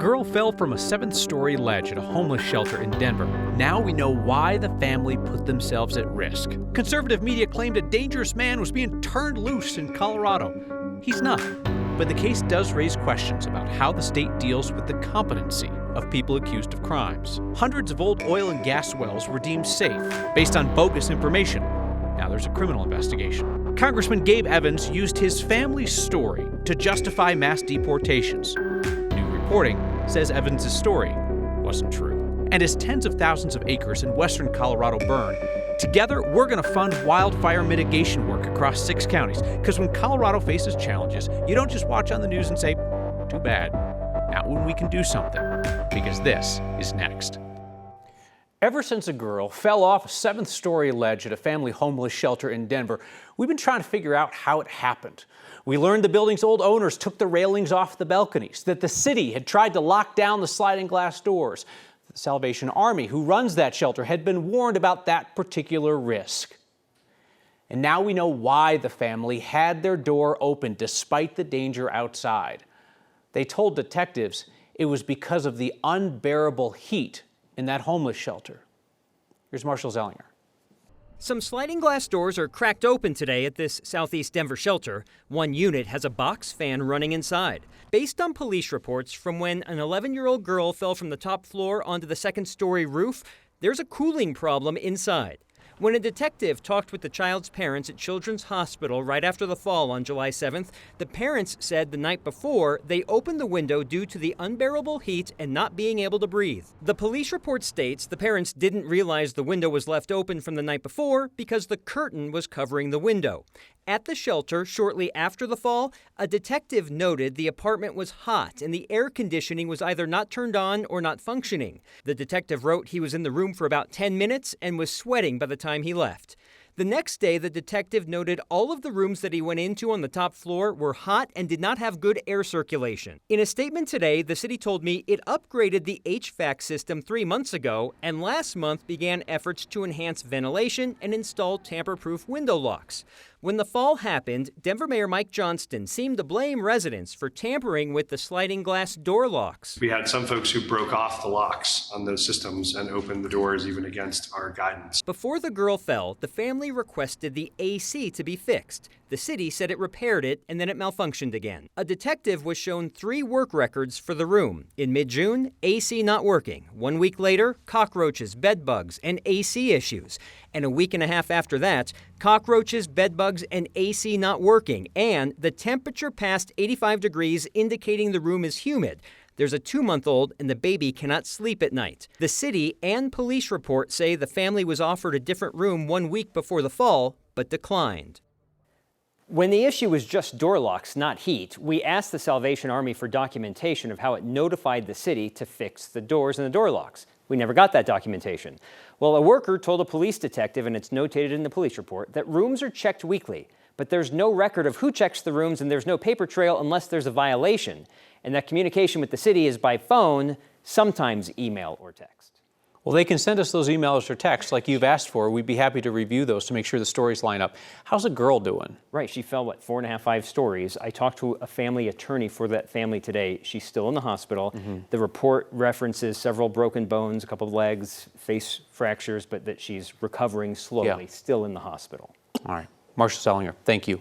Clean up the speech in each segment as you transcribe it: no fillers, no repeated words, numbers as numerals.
girl fell from a 7th-story ledge at a homeless shelter in Denver. Now we know why the family put themselves at risk. Conservative media claimed a dangerous man was being turned loose in Colorado. He's not. But the case does raise questions about how the state deals with the competency of people accused of crimes. Hundreds of old oil and gas wells were deemed safe based on bogus information. Now there's a criminal investigation. Congressman Gabe Evans used his family's story to justify mass deportations. New reporting says Evans' story wasn't true. And as tens of thousands of acres in western Colorado burn, together we're going to fund wildfire mitigation work across 6 counties. Because when Colorado faces challenges, you don't just watch on the news and say, too bad. Not when we can do something. Because this is next. Ever since a girl fell off a 7th-story ledge at a family homeless shelter in Denver, we've been trying to figure out how it happened. We learned the building's old owners took the railings off the balconies, that the city had tried to lock down the sliding glass doors. The Salvation Army, who runs that shelter, had been warned about that particular risk. And now we know why the family had their door open despite the danger outside. They told detectives it was because of the unbearable heat in that homeless shelter. Here's Marshall Zellinger. Some sliding glass doors are cracked open today at this southeast Denver shelter. One unit has a box fan running inside. Based on police reports from when an 11-year-old girl fell from the top floor onto the 2nd-story roof, there's a cooling problem inside. When a detective talked with the child's parents at Children's Hospital right after the fall on July 7th, the parents said the night before they opened the window due to the unbearable heat and not being able to breathe. The police report states the parents didn't realize the window was left open from the night before because the curtain was covering the window. At the shelter, shortly after the fall, a detective noted the apartment was hot and the air conditioning was either not turned on or not functioning. The detective wrote he was in the room for about 10 minutes and was sweating by the time he left. The next day, the detective noted all of the rooms that he went into on the top floor were hot and did not have good air circulation. In a statement today, the city told me it upgraded the HVAC system 3 months ago and last month began efforts to enhance ventilation and install tamper-proof window locks. When the fall happened, Denver Mayor Mike Johnston seemed to blame residents for tampering with the sliding glass door locks. We had some folks who broke off the locks on those systems and opened the doors even against our guidance. Before the girl fell, the family requested the AC to be fixed. The city said it repaired it and then it malfunctioned again. A detective was shown 3 work records for the room. In mid-June, AC not working. 1 week later, cockroaches, bed bugs, and AC issues. And a week and a half after that, cockroaches, bed bugs, and AC not working. And the temperature past 85 degrees, indicating the room is humid. There's a 2-month-old and the baby cannot sleep at night. The city and police report say the family was offered a different room 1 week before the fall, but declined. When the issue was just door locks, not heat, we asked the Salvation Army for documentation of how it notified the city to fix the doors and the door locks. We never got that documentation. Well, a worker told a police detective, and it's notated in the police report, that rooms are checked weekly, but there's no record of who checks the rooms and there's no paper trail unless there's a violation. And that communication with the city is by phone, sometimes email or text. Well, they can send us those emails or texts like you've asked for. We'd be happy to review those to make sure the stories line up. How's a girl doing? Right, she fell, 4.5, 5 stories. I talked to a family attorney for that family today. She's still in the hospital. The report references several broken bones, a couple of legs, face fractures, but that she's recovering slowly, still in the hospital. All right, Marshall Zellinger, thank you.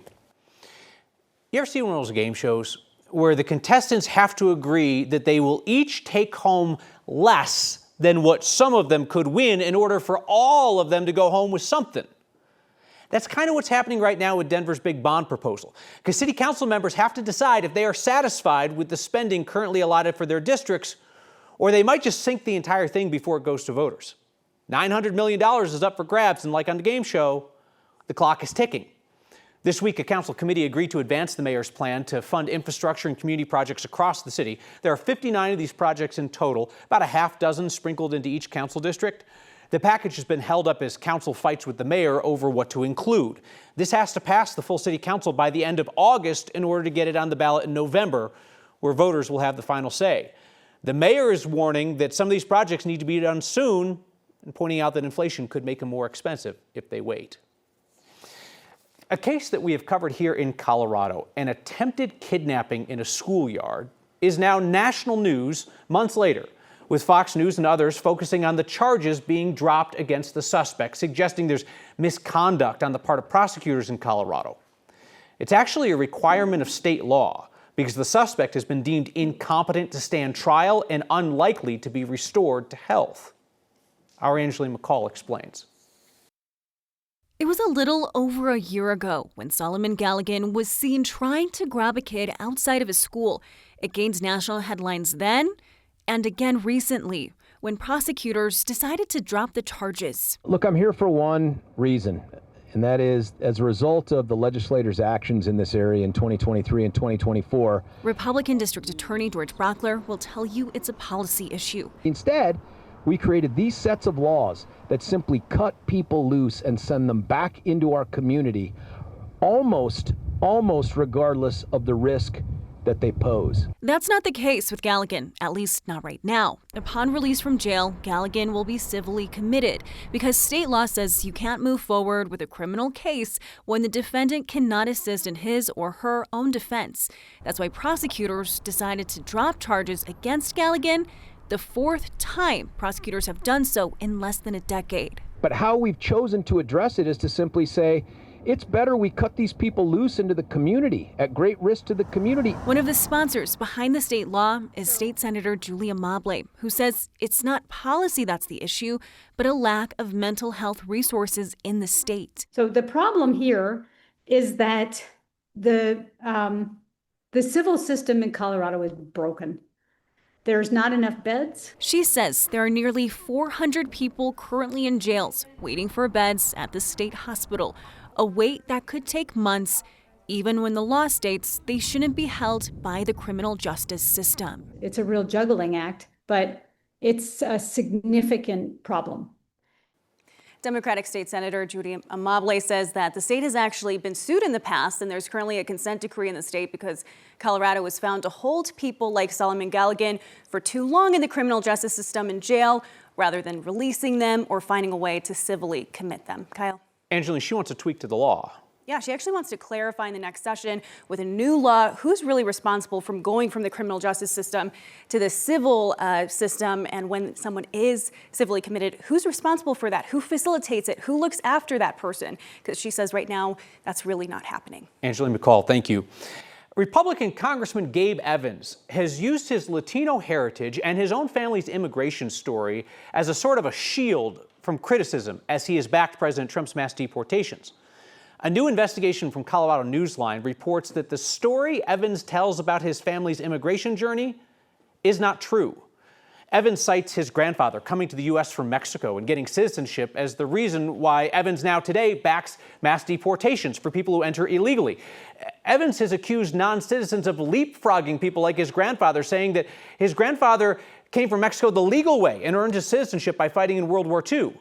You ever see one of those game shows where the contestants have to agree that they will each take home less than what some of them could win in order for all of them to go home with something? That's kind of what's happening right now with Denver's big bond proposal. Because city council members have to decide if they are satisfied with the spending currently allotted for their districts, or they might just sink the entire thing before it goes to voters. $900 million is up for grabs, and like on the game show, the clock is ticking. This week, a council committee agreed to advance the mayor's plan to fund infrastructure and community projects across the city. There are 59 of these projects in total, about a half dozen sprinkled into each council district. The package has been held up as council fights with the mayor over what to include. This has to pass the full city council by the end of August in order to get it on the ballot in November, where voters will have the final say. The mayor is warning that some of these projects need to be done soon and pointing out that inflation could make them more expensive if they wait. A case that we have covered here in Colorado, an attempted kidnapping in a schoolyard, is now national news months later, with Fox News and others focusing on the charges being dropped against the suspect, suggesting there's misconduct on the part of prosecutors in Colorado. It's actually a requirement of state law because the suspect has been deemed incompetent to stand trial and unlikely to be restored to health. Our Angeline McCall explains. It was a little over a year ago when Solomon Galligan was seen trying to grab a kid outside of his school. It gained national headlines then and again recently when prosecutors decided to drop the charges. Look, I'm here for one reason, and that is as a result of the legislators' actions in this area in 2023 and 2024. Republican District Attorney George Brockler will tell you it's a policy issue. Instead, we created these sets of laws that simply cut people loose and send them back into our community, almost regardless of the risk that they pose. That's not the case with Galligan, at least not right now. Upon release from jail, Galligan will be civilly committed because state law says you can't move forward with a criminal case when the defendant cannot assist in his or her own defense. That's why prosecutors decided to drop charges against Galligan, the fourth time prosecutors have done so in less than a decade. But how we've chosen to address it is to simply say, it's better we cut these people loose into the community, at great risk to the community. One of the sponsors behind the state law is State Senator Julia Mobley, who says it's not policy that's the issue, but a lack of mental health resources in the state. So the problem here is that the civil system in Colorado is broken. There's not enough beds. She says there are nearly 400 people currently in jails waiting for beds at the state hospital, a wait that could take months, even when the law states they shouldn't be held by the criminal justice system. It's a real juggling act, but it's a significant problem. Democratic State Senator Judy Mobley says that the state has actually been sued in the past, and there's currently a consent decree in the state because Colorado was found to hold people like Solomon Galligan for too long in the criminal justice system in jail rather than releasing them or finding a way to civilly commit them. Kyle? Angeline, she wants a tweak to the law. Yeah, she actually wants to clarify in the next session with a new law who's really responsible from going from the criminal justice system to the civil system. And when someone is civilly committed, who's responsible for that? Who facilitates it? Who looks after that person? Because she says right now that's really not happening. Angeline McCall, thank you. Republican Congressman Gabe Evans has used his Latino heritage and his own family's immigration story as a sort of a shield from criticism as he has backed President Trump's mass deportations. A new investigation from Colorado Newsline reports that the story Evans tells about his family's immigration journey is not true. Evans cites his grandfather coming to the U.S. from Mexico and getting citizenship as the reason why Evans now today backs mass deportations for people who enter illegally. Evans has accused non-citizens of leapfrogging people like his grandfather, saying that his grandfather came from Mexico the legal way and earned his citizenship by fighting in World War II.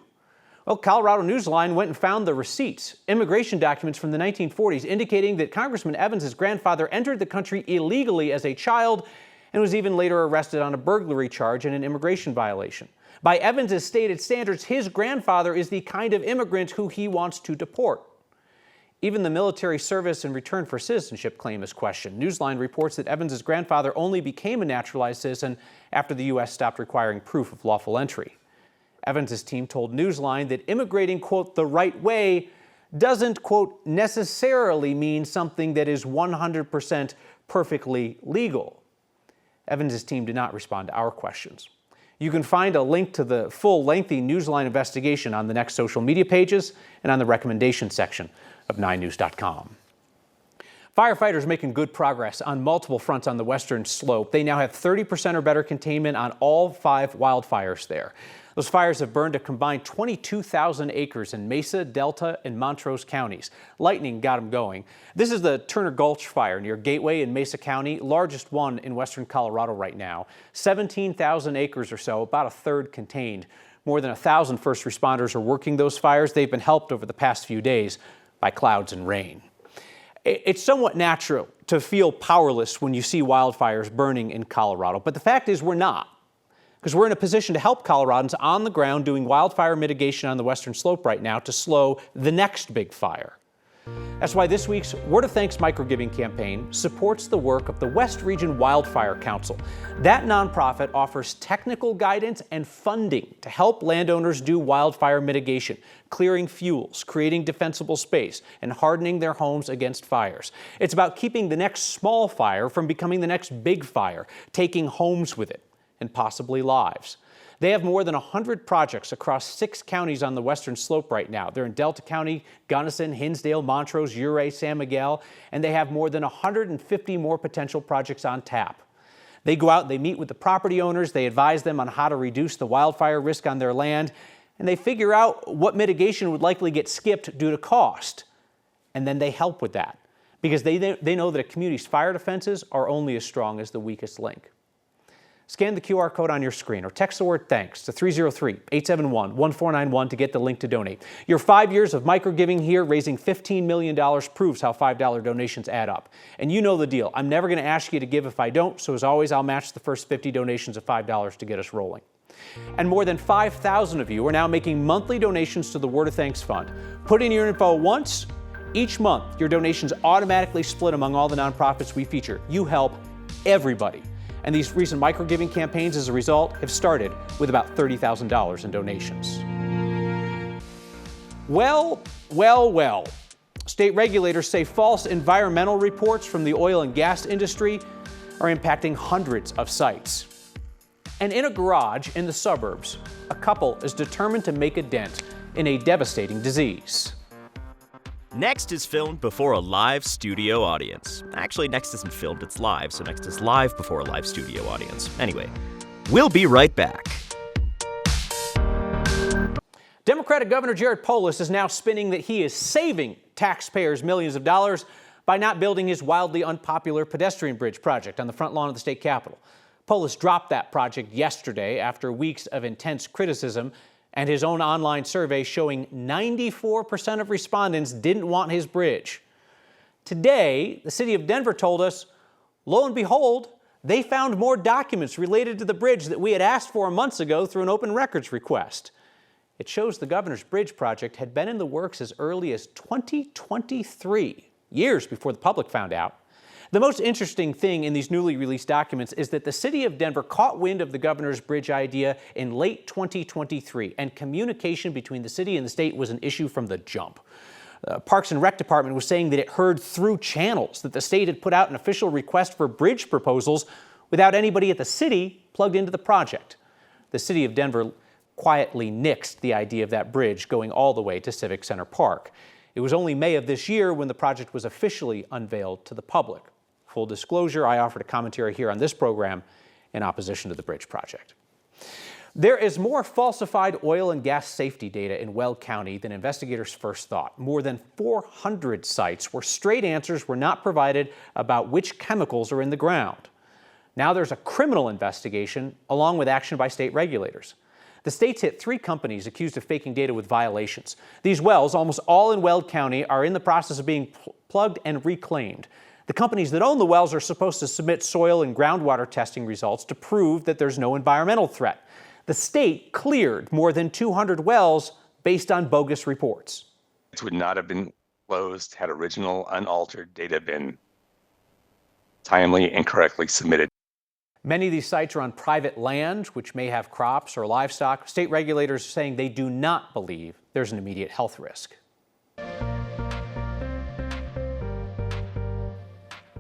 Well, Colorado Newsline went and found the receipts, immigration documents from the 1940s indicating that Congressman Evans' grandfather entered the country illegally as a child and was even later arrested on a burglary charge and an immigration violation. By Evans' stated standards, his grandfather is the kind of immigrant who he wants to deport. Even the military service in return for citizenship claim is questioned. Newsline reports that Evans' grandfather only became a naturalized citizen after the U.S. stopped requiring proof of lawful entry. Evans' team told Newsline that immigrating, quote, the right way doesn't, quote, necessarily mean something that is 100% perfectly legal. Evans' team did not respond to our questions. You can find a link to the full lengthy Newsline investigation on the next social media pages and on the recommendation section of 9news.com. Firefighters making good progress on multiple fronts on the western slope. They now have 30% or better containment on all 5 wildfires there. Those fires have burned a combined 22,000 acres in Mesa, Delta, and Montrose counties. Lightning got them going. This is the Turner Gulch fire near Gateway in Mesa County, largest one in western Colorado right now. 17,000 acres or so, about a third contained. More than 1,000 first responders are working those fires. They've been helped over the past few days by clouds and rain. It's somewhat natural to feel powerless when you see wildfires burning in Colorado, but the fact is we're not. Because we're in a position to help Coloradans on the ground doing wildfire mitigation on the western slope right now to slow the next big fire. That's why this week's Word of Thanks microgiving campaign supports the work of the West Region Wildfire Council. That nonprofit offers technical guidance and funding to help landowners do wildfire mitigation, clearing fuels, creating defensible space, and hardening their homes against fires. It's about keeping the next small fire from becoming the next big fire, taking homes with it, and possibly lives. They have more than 100 projects across 6 counties on the western slope right now. They're in Delta County, Gunnison, Hinsdale, Montrose, Ouray, San Miguel, and they have more than 150 more potential projects on tap. They go out, they meet with the property owners, they advise them on how to reduce the wildfire risk on their land, and they figure out what mitigation would likely get skipped due to cost. And then they help with that, because they know that a community's fire defenses are only as strong as the weakest link. Scan the QR code on your screen or text the word THANKS to 303-871-1491 to get the link to donate. Your 5 years of microgiving here, raising $15 million, proves how $5 donations add up. And you know the deal. I'm never going to ask you to give if I don't, so as always, I'll match the first 50 donations of $5 to get us rolling. And more than 5,000 of you are now making monthly donations to the Word of Thanks Fund. Put in your info once. Each month, your donations automatically split among all the nonprofits we feature. You help everybody. And these recent microgiving campaigns, as a result, have started with about $30,000 in donations. Well. State regulators say false environmental reports from the oil and gas industry are impacting hundreds of sites. And in a garage in the suburbs, a couple is determined to make a dent in a devastating disease. Next is filmed before a live studio audience. Actually, Next isn't filmed, it's live, so Next is live before a live studio audience. Anyway, we'll be right back. Democratic Governor Jared Polis is now spinning that he is saving taxpayers millions of dollars by not building his wildly unpopular Pedestrian Bridge project on the front lawn of the state capitol. Polis dropped that project yesterday after weeks of intense criticism and his own online survey showing 94% of respondents didn't want his bridge. Today, the city of Denver told us, lo and behold, they found more documents related to the bridge that we had asked for months ago through an open records request. It shows the governor's bridge project had been in the works as early as 2023, years before the public found out. The most interesting thing in these newly released documents is that the city of Denver caught wind of the governor's bridge idea in late 2023, and communication between the city and the state was an issue from the jump. Parks and Rec Department was saying that it heard through channels that the state had put out an official request for bridge proposals without anybody at the city plugged into the project. The city of Denver quietly nixed the idea of that bridge going all the way to Civic Center Park. It was only May of this year when the project was officially unveiled to the public. Full disclosure, I offered a commentary here on this program in opposition to the bridge project. There is more falsified oil and gas safety data in Weld County than investigators first thought. More than 400 sites where straight answers were not provided about which chemicals are in the ground. Now there's a criminal investigation along with action by state regulators. The state's hit 3 companies accused of faking data with violations. These wells, almost all in Weld County, are in the process of being plugged and reclaimed. The companies that own the wells are supposed to submit soil and groundwater testing results to prove that there's no environmental threat. The state cleared more than 200 wells based on bogus reports. It would not have been closed had original unaltered data been timely and correctly submitted. Many of these sites are on private land, which may have crops or livestock. State regulators are saying they do not believe there's an immediate health risk.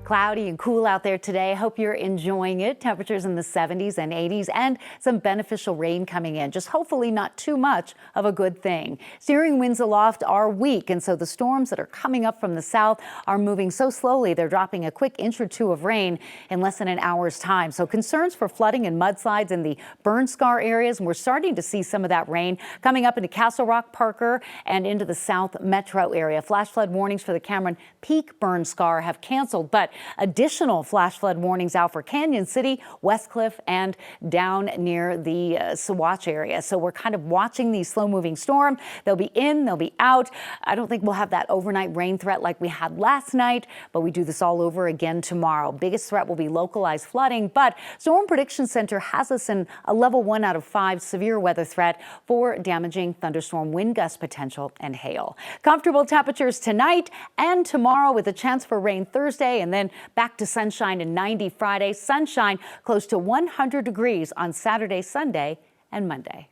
Cloudy and cool out there today. Hope you're enjoying it. Temperatures in the 70s and 80s and some beneficial rain coming in. Just hopefully not too much of a good thing. Steering winds aloft are weak, and so the storms that are coming up from the south are moving so slowly they're dropping a quick inch or two of rain in less than an hour's time. So concerns for flooding and mudslides in the burn scar areas, and we're starting to see some of that rain coming up into Castle Rock, Parker, and into the South Metro area. Flash flood warnings for the Cameron Peak burn scar have canceled, but additional flash flood warnings out for Canyon City, Westcliff, and down near the Saguache area. So we're kind of watching these slow-moving storm. They'll be in, they'll be out. I don't think we'll have that overnight rain threat like we had last night, but we do this all over again tomorrow. Biggest threat will be localized flooding, but Storm Prediction Center has us in a level 1 out of 5 severe weather threat for damaging thunderstorm wind gust potential and hail. Comfortable temperatures tonight and tomorrow with a chance for rain Thursday, and then back to sunshine and 90 Friday. Sunshine close to 100 degrees on Saturday, Sunday, and Monday.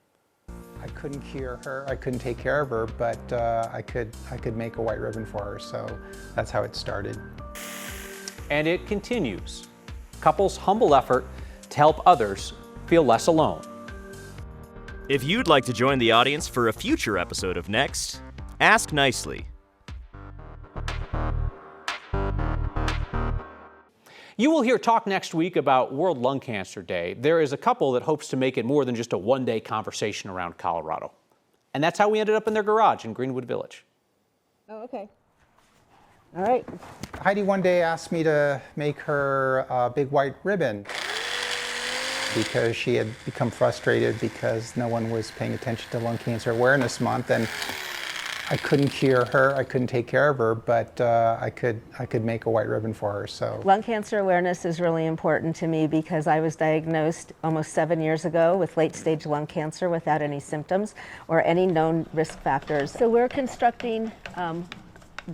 I couldn't cure her, I couldn't take care of her, but I could make a white ribbon for her, so that's how it started. And it continues. Couples' humble effort to help others feel less alone. If you'd like to join the audience for a future episode of Next, ask nicely. You will hear talk next week about World Lung Cancer Day. There is a couple that hopes to make it more than just a one-day conversation around Colorado. And that's how we ended up in their garage in Greenwood Village. Oh, okay. All right. Heidi one day asked me to make her a big white ribbon because she had become frustrated because no one was paying attention to Lung Cancer Awareness Month, and I couldn't cure her, I couldn't take care of her, but I could make a white ribbon for her. So Lung cancer awareness is really important to me because I was diagnosed almost 7 years ago with late-stage lung cancer without any symptoms or any known risk factors. So we're constructing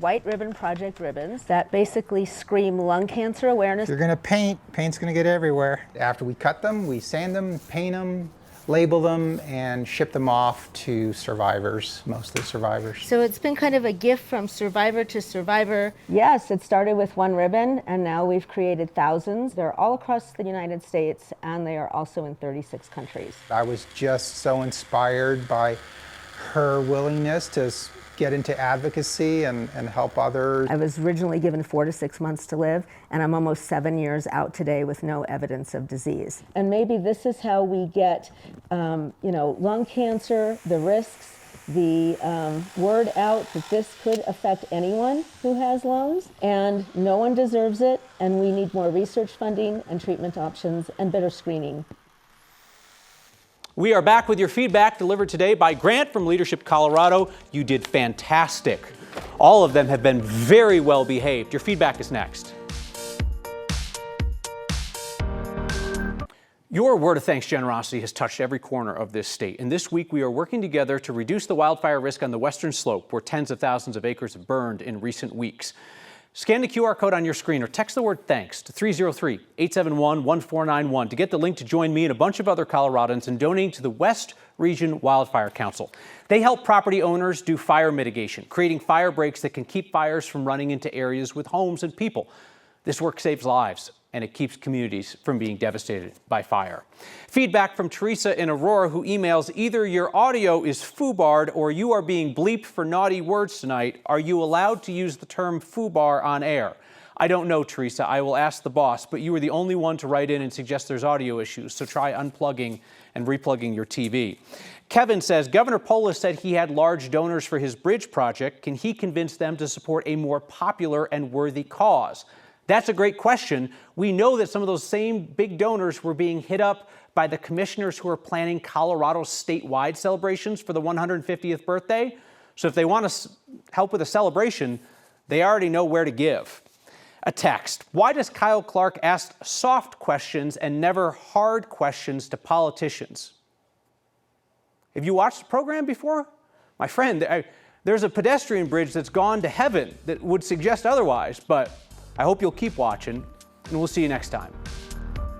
white ribbon project ribbons that basically scream lung cancer awareness. if you're gonna paint, paint's gonna get everywhere. After we cut them, we sand them, paint them, label them, and ship them off to survivors, mostly survivors. So it's been kind of a gift from survivor to survivor. Yes, it started with one ribbon, and now we've created thousands. They're all across the United States, and they are also in 36 countries. I was just so inspired by her willingness to get into advocacy and help others. I was originally given 4 to 6 months to live, and I'm almost 7 years out today with no evidence of disease. And maybe this is how we get, lung cancer, the risks, the word out that this could affect anyone who has lungs, and no one deserves it, and we need more research funding and treatment options and better screening. We are back with your feedback delivered today by Grant from Leadership Colorado. You did fantastic. All of them have been very well behaved. Your feedback is next. Your word of thanks generosity has touched every corner of this state. And this week we are working together to reduce the wildfire risk on the western slope, where tens of thousands of acres have burned in recent weeks. Scan the QR code on your screen or text the word thanks to 303-871-1491 to get the link to join me and a bunch of other Coloradans in donating to the West Region Wildfire Council. They help property owners do fire mitigation, creating fire breaks that can keep fires from running into areas with homes and people. This work saves lives, and it keeps communities from being devastated by fire. Feedback from Teresa in Aurora, who emails, either your audio is foobarred or you are being bleeped for naughty words tonight. Are you allowed to use the term foobar on air? I don't know, Teresa. I will ask the boss, but you were the only one to write in and suggest there's audio issues, so try unplugging and replugging your TV. Kevin says, Governor Polis said he had large donors for his bridge project. Can he convince them to support a more popular and worthy cause? That's a great question. We know that some of those same big donors were being hit up by the commissioners who are planning Colorado's statewide celebrations for the 150th birthday. So if they want to help with a celebration, they already know where to give. A text. Why does Kyle Clark ask soft questions and never hard questions to politicians? Have you watched the program before? My friend, there's a pedestrian bridge that's gone to heaven that would suggest otherwise, but I hope you'll keep watching, and we'll see you next time.